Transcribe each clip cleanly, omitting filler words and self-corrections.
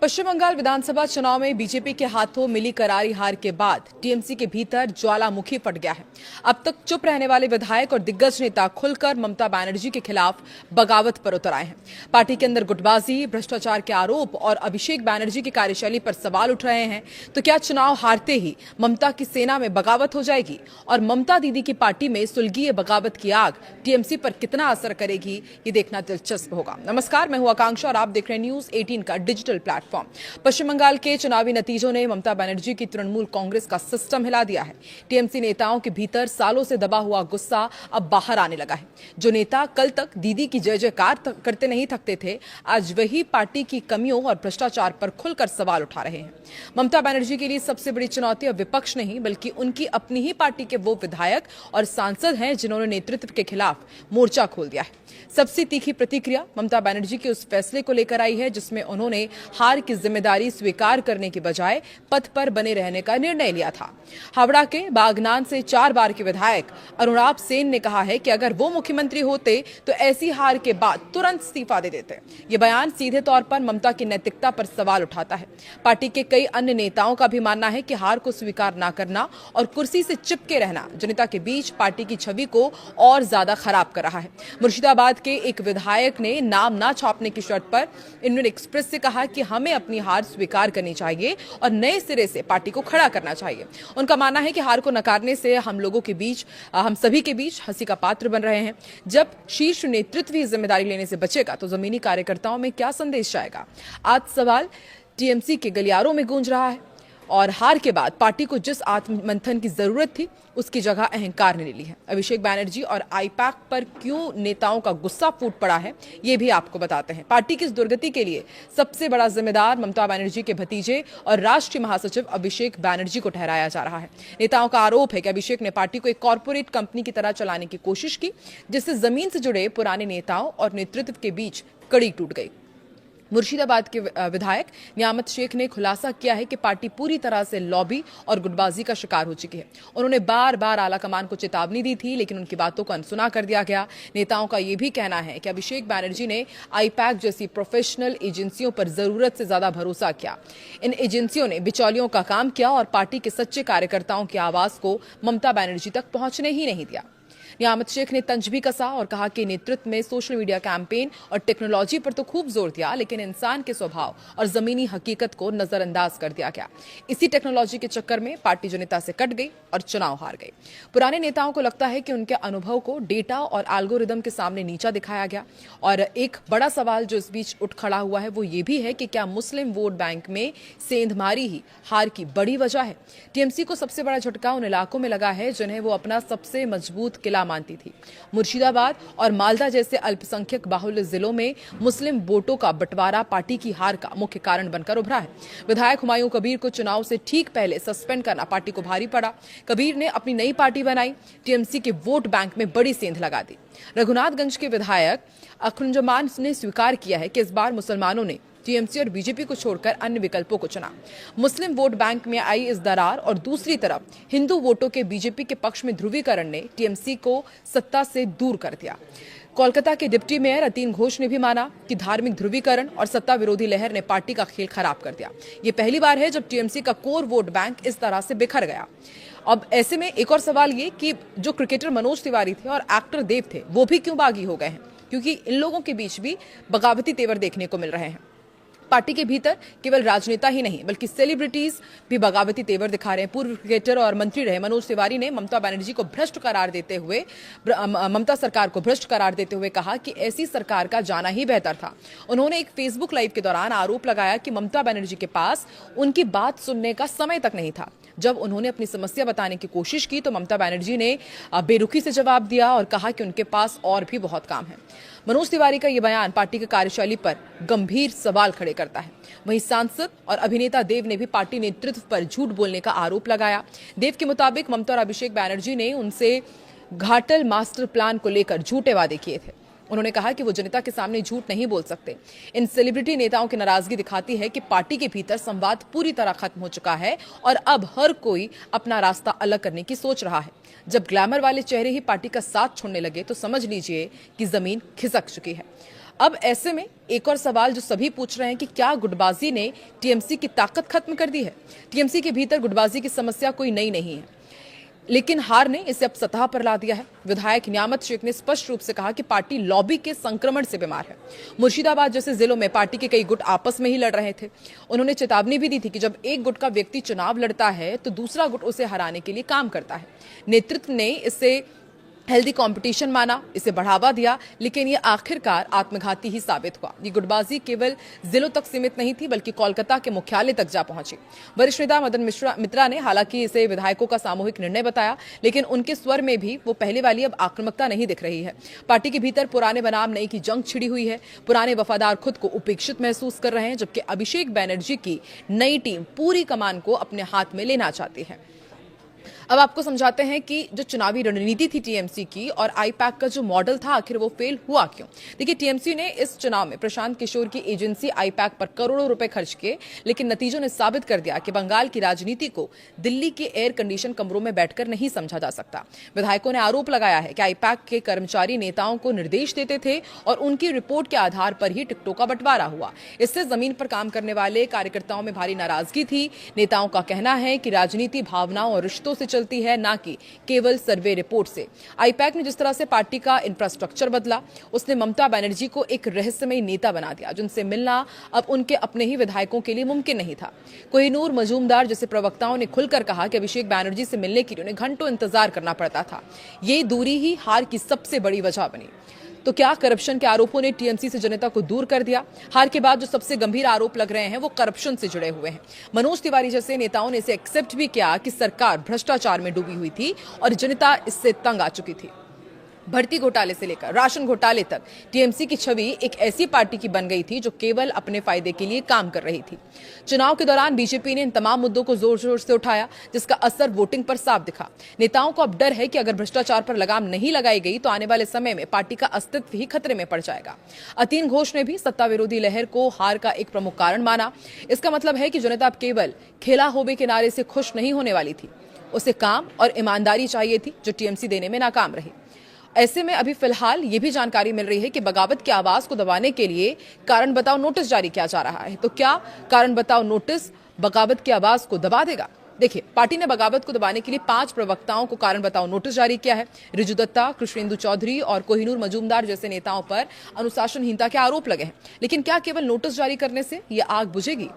पश्चिम बंगाल विधानसभा चुनाव में बीजेपी के हाथों मिली करारी हार के बाद टीएमसी के भीतर ज्वालामुखी फट गया है। अब तक चुप रहने वाले विधायक और दिग्गज नेता खुलकर ममता बनर्जी के खिलाफ बगावत पर उतर आए हैं। पार्टी के अंदर गुटबाजी, भ्रष्टाचार के आरोप और अभिषेक बनर्जी की कार्यशैली पर सवाल उठ रहे हैं। तो क्या चुनाव हारते ही ममता की सेना में बगावत हो जाएगी और ममता दीदी की पार्टी में सुलगी ये बगावत की आग टीएमसी पर कितना असर करेगी, ये देखना दिलचस्प होगा। नमस्कार, मैं हूं आकांक्षा और आप देख रहे हैं न्यूज 18 का डिजिटल प्लेटफॉर्म। पश्चिम बंगाल के चुनावी नतीजों ने ममता बनर्जी की तृणमूल कांग्रेस का सिस्टम हिला दिया है। टीएमसी नेताओं के भीतर सालों से दबा हुआ गुस्सा अब बाहर आने लगा है। जो नेता कल तक दीदी की जय जयकार करते नहीं थकते थे, आज वही पार्टी की कमियों और भ्रष्टाचार पर खुलकर सवाल उठा रहे हैं। ममता बनर्जी के लिए सबसे बड़ी चुनौती अब विपक्ष नहीं बल्कि उनकी अपनी ही पार्टी के वो विधायक और सांसद हैं जिन्होंने नेतृत्व के खिलाफ मोर्चा खोल दिया है। सबसे तीखी प्रतिक्रिया ममता बनर्जी के उस फैसले को लेकर आई है जिसमें उन्होंने हार की जिम्मेदारी स्वीकार करने के बजाय पद पर बने रहने का निर्णय लिया था। हावड़ा के बागनान से 4 बार के विधायक अरुणाब सेन ने कहा है कि अगर वो मुख्यमंत्री होते तो ऐसी हार के बाद तुरंत इस्तीफा दे देते। ये बयान सीधे तौर पर ममता की नैतिकता पर सवाल उठाता है। पार्टी के कई अन्य नेताओं का भी मानना है कि हार को स्वीकार न करना और कुर्सी से चिपके रहना जनता के बीच पार्टी की छवि को और ज्यादा खराब कर रहा है। मुर्शिदाबाद के एक विधायक ने नाम ना छापने की शर्त पर इंडियन एक्सप्रेस से कहा कि हमें अपनी हार स्वीकार करनी चाहिए और नए सिरे से पार्टी को खड़ा करना चाहिए। उनका मानना है कि हार को नकारने से हम सभी के बीच हंसी का पात्र बन रहे हैं। जब शीर्ष नेतृत्व ही जिम्मेदारी लेने से बचेगा तो जमीनी कार्यकर्ताओं में क्या संदेश जाएगा? आज सवाल टीएमसी के गलियारों में गूंज रहा है और हार के बाद पार्टी को जिस आत्ममंथन की जरूरत थी उसकी जगह अहंकार ने ले ली है। अभिषेक बनर्जी और आईपैक पर क्यों नेताओं का गुस्सा फूट पड़ा है, ये भी आपको बताते हैं। पार्टी की इस दुर्गति के लिए सबसे बड़ा जिम्मेदार ममता बनर्जी के भतीजे और राष्ट्रीय महासचिव अभिषेक बनर्जी को ठहराया जा रहा है। नेताओं का आरोप है कि अभिषेक ने पार्टी को एक कॉर्पोरेट कंपनी की तरह चलाने की कोशिश की, जिससे जमीन से जुड़े पुराने नेताओं और नेतृत्व के बीच कड़ी टूट गई। मुर्शिदाबाद के विधायक नियामत शेख ने खुलासा किया है कि पार्टी पूरी तरह से लॉबी और गुटबाजी का शिकार हो चुकी है। उन्होंने बार बार आलाकमान को चेतावनी दी थी, लेकिन उनकी बातों को अनसुना कर दिया गया। नेताओं का यह भी कहना है कि अभिषेक बनर्जी ने आईपैक जैसी प्रोफेशनल एजेंसियों पर जरूरत से ज्यादा भरोसा किया। इन एजेंसियों ने बिचौलियों का काम किया और पार्टी के सच्चे कार्यकर्ताओं की आवाज को ममता बनर्जी तक पहुंचने ही नहीं दिया। नियामत शेख ने तंज भी कसा और कहा कि नेतृत्व में सोशल मीडिया कैंपेन और टेक्नोलॉजी पर तो खूब जोर दिया, लेकिन इंसान के स्वभाव और जमीनी हकीकत को नजरअंदाज कर दिया गया। इसी टेक्नोलॉजी के चक्कर में पार्टी जनता से कट गई और चुनाव हार गई। पुराने नेताओं को लगता है कि उनके अनुभव को डेटा और एल्गोरिदम के सामने नीचा दिखाया गया। और एक बड़ा सवाल जो इस बीच उठ खड़ा हुआ है वो ये भी है कि क्या मुस्लिम वोट बैंक में सेंधमारी ही हार की बड़ी वजह है? टीएमसी को सबसे बड़ा झटका उन इलाकों में लगा है जिन्हें वो अपना सबसे मजबूत किला मानती थी। मुर्शिदाबाद और मालदा जैसे अल्पसंख्यक बाहुल्य जिलों में मुस्लिम वोटों का बंटवारा पार्टी की हार का मुख्य कारण बनकर उभरा है। विधायक हुमायूं कबीर को चुनाव से ठीक पहले सस्पेंड करना पार्टी को भारी पड़ा। कबीर ने अपनी नई पार्टी बनाई, टीएमसी के वोट बैंक में बड़ी सेंध लगा दी। रघुनाथगंज के विधायक अखुंजमान ने स्वीकार किया है कि इस बार मुसलमानों ने टीएमसी और बीजेपी को छोड़कर अन्य विकल्पों को चुना। मुस्लिम वोट बैंक में आई इस दरार और दूसरी तरफ हिंदू वोटों के बीजेपी के पक्ष में ध्रुवीकरण ने टीएमसी को सत्ता से दूर कर दिया। कोलकाता के डिप्टी मेयर अतीन घोष ने भी माना कि धार्मिक ध्रुवीकरण और सत्ता विरोधी लहर ने पार्टी का खेल खराब कर दिया। ये पहली बार है जब टीएमसी का कोर वोट बैंक इस तरह से बिखर गया। अब ऐसे में एक और सवाल ये कि जो क्रिकेटर मनोज तिवारी थे और एक्टर देव थे वो भी क्यों बागी हो गए हैं, क्योंकि इन लोगों के बीच भी बगावती तेवर देखने को मिल रहे हैं। पार्टी के भीतर केवल राजनेता ही नहीं बल्कि सेलिब्रिटीज भी बगावती तेवर दिखा रहे हैं। पूर्व क्रिकेटर और मंत्री रहे मनोज तिवारी ने ममता बनर्जी को भ्रष्ट करार देते हुए ममता सरकार को भ्रष्ट करार देते हुए कहा कि ऐसी सरकार का जाना ही बेहतर था। उन्होंने एक फेसबुक लाइव के दौरान आरोप लगाया कि ममता बनर्जी के पास उनकी बात सुनने का समय तक नहीं था। जब उन्होंने अपनी समस्या बताने की कोशिश की तो ममता बनर्जी ने बेरुखी से जवाब दिया और कहा कि उनके पास और भी बहुत काम है। मनोज तिवारी का यह बयान पार्टी की कार्यशैली पर गंभीर सवाल खड़े करता है। वहीं सांसद और अभिनेता देव ने भी पार्टी नेतृत्व पर झूठ बोलने का आरोप लगाया। देव के मुताबिक ममता और अभिषेक बनर्जी ने उनसे घाटल मास्टर प्लान को लेकर झूठे वादे किए थे। उन्होंने कहा कि वो जनता के सामने झूठ नहीं बोल सकते। इन सेलिब्रिटी नेताओं की नाराजगी दिखाती है कि पार्टी के भीतर संवाद पूरी तरह खत्म हो चुका है और अब हर कोई अपना रास्ता अलग करने की सोच रहा है। जब ग्लैमर वाले चेहरे ही पार्टी का साथ छोड़ने लगे तो समझ लीजिए कि जमीन खिसक चुकी है। अब ऐसे में एक और सवाल जो सभी पूछ रहे हैं कि क्या गुटबाजी ने टीएमसी की ताकत खत्म कर दी है? टीएमसी के भीतर गुटबाजी की समस्या कोई नई नहीं है, लेकिन हार ने इसे अब सतह पर ला दिया है। विधायक नियामत शेख ने स्पष्ट रूप से कहा कि पार्टी लॉबी के संक्रमण से बीमार है। मुर्शिदाबाद जैसे जिलों में पार्टी के कई गुट आपस में ही लड़ रहे थे। उन्होंने चेतावनी भी दी थी कि जब एक गुट का व्यक्ति चुनाव लड़ता है तो दूसरा गुट उसे हराने के लिए काम करता है। नेतृत्व ने इसे हेल्दी कंपटीशन माना, इसे बढ़ावा दिया, लेकिन ये आखिरकार आत्मघाती ही साबित हुआ। ये गुटबाजी केवल जिलों तक सीमित नहीं थी, बल्कि कोलकाता के मुख्यालय तक जा पहुंची। वरिष्ठ नेता मदन मित्रा ने हालांकि इसे विधायकों का सामूहिक निर्णय बताया, लेकिन उनके स्वर में भी वो पहले वाली अब आक्रामकता नहीं दिख रही है। पार्टी के भीतर पुराने बनाम नई की जंग छिड़ी हुई है। पुराने वफादार खुद को उपेक्षित महसूस कर रहे हैं, जबकि अभिषेक बैनर्जी की नई टीम पूरी कमान को अपने हाथ में लेना चाहती है। अब आपको समझाते हैं कि जो चुनावी रणनीति थी टीएमसी की और आईपैक का जो मॉडल था, आखिर वो फेल हुआ क्यों? देखिए, टीएमसी ने इस चुनाव में प्रशांत किशोर की एजेंसी आईपैक पर करोड़ों रुपए खर्च किए, लेकिन नतीजों ने साबित कर दिया कि बंगाल की राजनीति को दिल्ली के एयर कंडीशन कमरों में बैठकर नहीं समझा जा सकता। विधायकों ने आरोप लगाया है कि आईपैक के कर्मचारी नेताओं को निर्देश देते थे और उनकी रिपोर्ट के आधार पर ही टिकटों का बंटवारा हुआ। इससे जमीन पर काम करने वाले कार्यकर्ताओं में भारी नाराजगी थी। नेताओं का कहना है कि राजनीति भावनाओं और रिश्तों से चलती है, ना कि केवल सर्वे रिपोर्ट से। आईपैक ने जिस तरह से पार्टी का इंफ्रास्ट्रक्चर बदला, उसने ममता बनर्जी को एक रहस्यमयी नेता बना दिया, जिनसे मिलना अब उनके अपने ही विधायकों के लिए मुमकिन नहीं था। कोहिनूर मजूमदार जैसे प्रवक्ताओं ने खुलकर कहा कि अभिषेक बैनर्जी से मिलने के लिए उन्हें घंटों इंतजार करना पड़ता था। ये दूरी ही हार की सबसे बड़ी वजह बनी। तो क्या करप्शन के आरोपों ने टीएमसी से जनता को दूर कर दिया? हार के बाद जो सबसे गंभीर आरोप लग रहे हैं वो करप्शन से जुड़े हुए हैं। मनोज तिवारी जैसे नेताओं ने इसे एक्सेप्ट भी किया कि सरकार भ्रष्टाचार में डूबी हुई थी और जनता इससे तंग आ चुकी थी। भर्ती घोटाले से लेकर राशन घोटाले तक टीएमसी की छवि एक ऐसी पार्टी की बन गई थी जो केवल अपने फायदे के लिए काम कर रही थी। चुनाव के दौरान बीजेपी ने इन तमाम मुद्दों को जोर जोर से उठाया, जिसका असर वोटिंग पर साफ दिखा। नेताओं को अब डर है कि अगर भ्रष्टाचार पर लगाम नहीं लगाई गई तो आने वाले समय में पार्टी का अस्तित्व ही खतरे में पड़ जाएगा। अतीन घोष ने भी सत्ता विरोधी लहर को हार का एक प्रमुख कारण माना। इसका मतलब है कि जनता अब केवल खेला होबे के नारे से खुश नहीं होने वाली थी, उसे काम और ईमानदारी चाहिए थी, जो टीएमसी देने में नाकाम रही। ऐसे में अभी फिलहाल ये भी जानकारी मिल रही है कि बगावत की आवाज को दबाने के लिए कारण बताओ नोटिस जारी किया जा रहा है। तो क्या कारण बताओ नोटिस बगावत की आवाज को दबा देगा? देखिए, पार्टी ने बगावत को दबाने के लिए 5 प्रवक्ताओं को कारण बताओ नोटिस जारी किया है। रिजू दत्ता, कृष्णेंदु चौधरी और कोहिनूर मजूमदार जैसे नेताओं पर अनुशासनहीनता के आरोप लगे हैं। लेकिन क्या केवल नोटिस जारी करने से यह आग बुझेगी?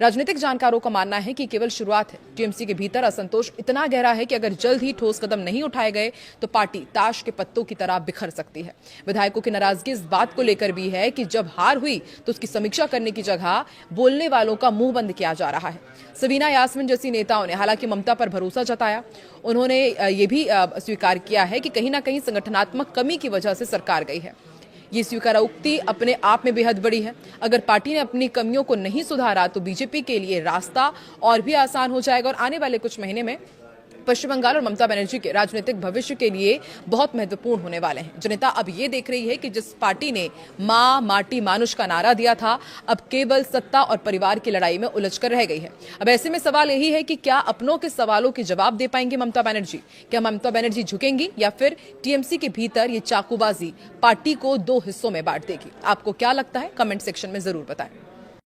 राजनीतिक जानकारों का मानना है कि केवल शुरुआत है। टीएमसी के भीतर असंतोष इतना गहरा है कि अगर जल्द ही ठोस कदम नहीं उठाए गए तो पार्टी ताश के पत्तों की तरह बिखर सकती है। विधायकों की नाराजगी इस बात को लेकर भी है कि जब हार हुई तो उसकी समीक्षा करने की जगह बोलने वालों का मुंह बंद किया जा रहा है। सबीना यास्मीन जैसी नेताओं ने हालांकि ममता पर भरोसा जताया। उन्होंने ये भी स्वीकार किया है कि कहीं ना कहीं संगठनात्मक कमी की वजह से सरकार गई है। ये स्वीकारोक्ति अपने आप में बेहद बड़ी है। अगर पार्टी ने अपनी कमियों को नहीं सुधारा तो बीजेपी के लिए रास्ता और भी आसान हो जाएगा और आने वाले कुछ महीने में पश्चिम बंगाल और ममता बनर्जी के राजनीतिक भविष्य के लिए बहुत महत्वपूर्ण होने वाले हैं। जनता अब ये देख रही है कि जिस पार्टी ने मां माटी मानुष का नारा दिया था, अब केवल सत्ता और परिवार की लड़ाई में उलझकर रह गई है। अब ऐसे में सवाल यही है कि क्या अपनों के सवालों के जवाब दे पाएंगे ममता बनर्जी? क्या ममता बनर्जी झुकेंगी या फिर टीएमसी के भीतर ये चाकूबाजी पार्टी को 2 हिस्सों में बांट देगी? आपको क्या लगता है? कमेंट सेक्शन में जरूर बताएं।